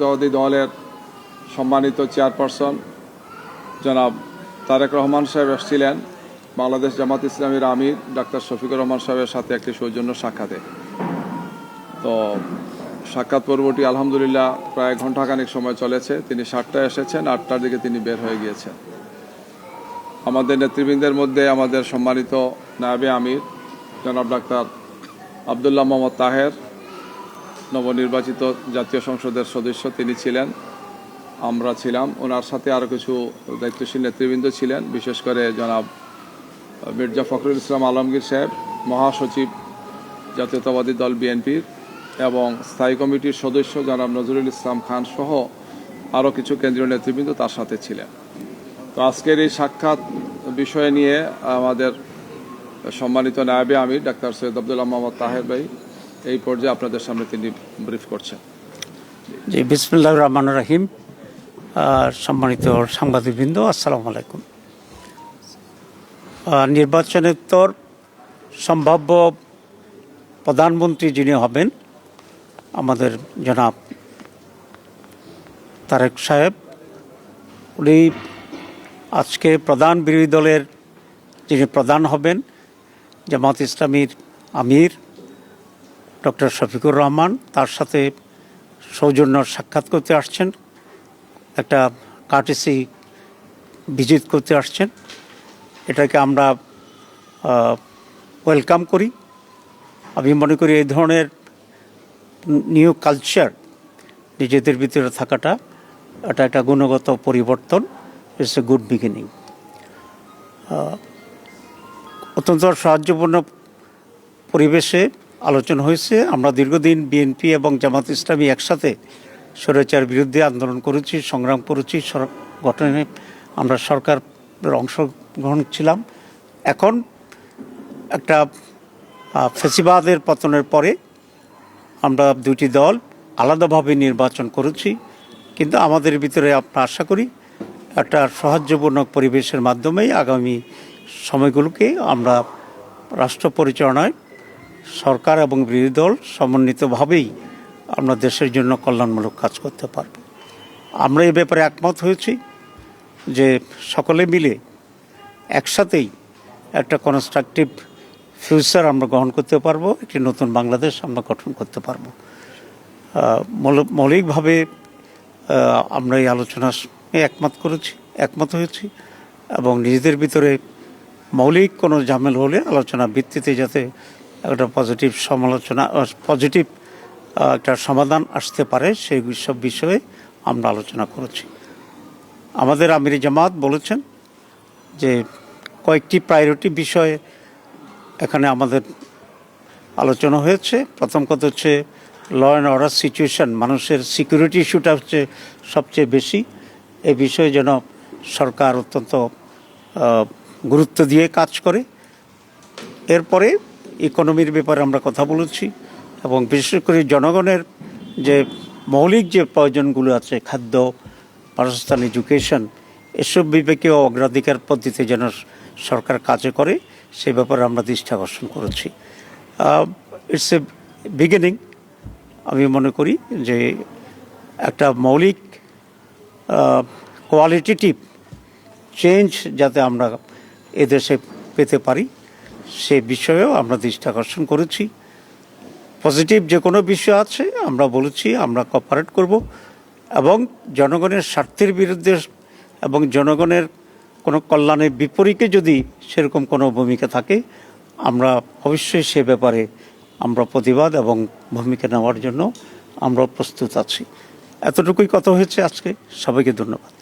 জাতীয়তাবাদী দলের সম্মানিত চেয়ারপারসন জনাব তারেক রহমান সাহেব এসেছিলেন বাংলাদেশ জামাত ইসলামীর আমির ডাক্তার শফিকুর রহমান সাহেবের সাথে একটি সৌজন্য সাক্ষাতে। তো সাক্ষাৎ পর্বটি আলহামদুলিল্লাহ প্রায় ঘণ্টাখানেক সময় চলেছে। তিনি 7টায় এসেছেন, 8টার দিকে তিনি বের হয়ে গিয়েছেন। আমাদের নেতৃবৃন্দের মধ্যে আমাদের সম্মানিত নায়েবে আমির জনাব ডাক্তার আবদুল্লাহ মোহাম্মদ তাহের, নবনির্বাচিত জাতীয় সংসদের সদস্য তিনি ছিলেন, আমরা ছিলাম। ওনার সাথে আরও কিছু দায়িত্বশীল নেতৃবৃন্দ ছিলেন, বিশেষ করে জনাব মির্জা ফখরুল ইসলাম আলমগীর সাহেব, মহাসচিব জাতীয়তাবাদী দল বিএনপির, এবং স্থায়ী কমিটির সদস্য জনাব নজরুল ইসলাম খান সহ আরও কিছু কেন্দ্রীয় নেতৃবৃন্দ তার সাথে ছিলেন। তো আজকের এই সাক্ষাৎ বিষয় নিয়ে আমাদের সম্মানিত নায়েবে আমির ডাক্তার সৈয়দ আবদুল্লাহ মোহাম্মদ তাহের ভাই এই পর্যায়ে আপনাদের সামনে তিনি ব্রিফ করছেন। জি, বিসমিল্লাহির রহমানির রহিম। সম্মানিত সাংবাদিকবৃন্দ, আসসালামু আলাইকুম। নির্বাচনোত্তর সম্ভাব্য প্রধানমন্ত্রী যিনি হবেন আমাদের জনাব তারেক সাহেব, উনি আজকে প্রধান বিরোধী দলের যিনি প্রধান হবেন জামাত ইসলামীর আমির ডক্টর শফিকুর রহমান, তার সাথে সৌজন্য সাক্ষাৎ করতে আসছেন, একটা কার্টেসি ভিজিট করতে আসছেন। এটাকে আমরা ওয়েলকাম করি। আমি মনে করি এই ধরনের নিউ কালচার নিজেদের ভিতরে থাকাটা এটা একটা গুণগত পরিবর্তন। It's a good beginning. অত্যন্ত সাহায্যপূর্ণ পরিবেশে আলোচনা হয়েছে। আমরা দীর্ঘদিন বিএনপি এবং জামাত ইসলামী একসাথে স্বৈরাচার বিরুদ্ধে আন্দোলন করেছি, সংগ্রাম করেছি, গঠনে আমরা সরকারের অংশগ্রহণ ছিলাম। এখন একটা ফ্যাসিবাদের পতনের পরে আমরা দুটি দল আলাদাভাবে নির্বাচন করেছি, কিন্তু আমাদের ভিতরে আমরা আশা করি একটা সাহায্যপূর্ণ পরিবেশের মাধ্যমেই আগামী সময়গুলোকে আমরা রাষ্ট্র পরিচালনায় সরকার এবং বিরোধী দল সমন্বিতভাবেই আমরা দেশের জন্য কল্যাণমূলক কাজ করতে পারব। আমরা এই ব্যাপারে একমত হয়েছি যে সকলে মিলে একসাথেই একটা কনস্ট্রাকটিভ ফিউচার আমরা গ্রহণ করতে পারবো, একটি নতুন বাংলাদেশ আমরা গঠন করতে পারবো। মৌলিকভাবে আমরা এই আলোচনা একমত হয়েছি এবং নিজেদের ভিতরে মৌলিক কোনো ঝামেলা হলে আলোচনা ভিত্তিতে যাতে একটা পজিটিভ একটা সমাধান আসতে পারে সেই সব বিষয়ে আমরা আলোচনা করেছি। আমাদের আমির জামাত বলেছেন যে কয়েকটি প্রায়োরিটি বিষয়ে এখানে আমাদের আলোচনা হয়েছে। প্রথম কথা হচ্ছে ল অ্যান্ড অর্ডার সিচুয়েশন, মানুষের সিকিউরিটি ইস্যুটা হচ্ছে সবচেয়ে বেশি। এই বিষয়ে যেন সরকার অত্যন্ত গুরুত্ব দিয়ে কাজ করে। এরপরে ইকোনমির ব্যাপারে আমরা কথা বলেছি এবং বিশেষ করে জনগণের যে মৌলিক যে প্রয়োজনগুলো আছে, খাদ্য, বাসস্থান, এডুকেশন, এসব বিবেকেও অগ্রাধিকার পদ্ধতিতে যেন সরকার কাজে করে সে ব্যাপারে আমরা দৃষ্টি আকর্ষণ করেছি। It's a beginning. আমি মনে করি যে একটা মৌলিক কোয়ালিটেটিভ চেঞ্জ যাতে আমরা এদেশে পেতে পারি সে বিষয়েও আমরা দৃষ্টি আকর্ষণ করেছি। পজিটিভ যে কোনো বিষয় আছে আমরা বলেছি আমরা কোঅপারেট করব এবং জনগণের স্বার্থের বিরুদ্ধে এবং জনগণের কোনো কল্যাণের বিপরীতে যদি সেরকম কোনো ভূমিকা থাকে আমরা অবশ্যই সে ব্যাপারে আমরা প্রতিবাদ এবং ভূমিকা নেওয়ার জন্য আমরা প্রস্তুত আছি। এতটুকুই কথা হয়েছে আজকে। সবাইকে ধন্যবাদ।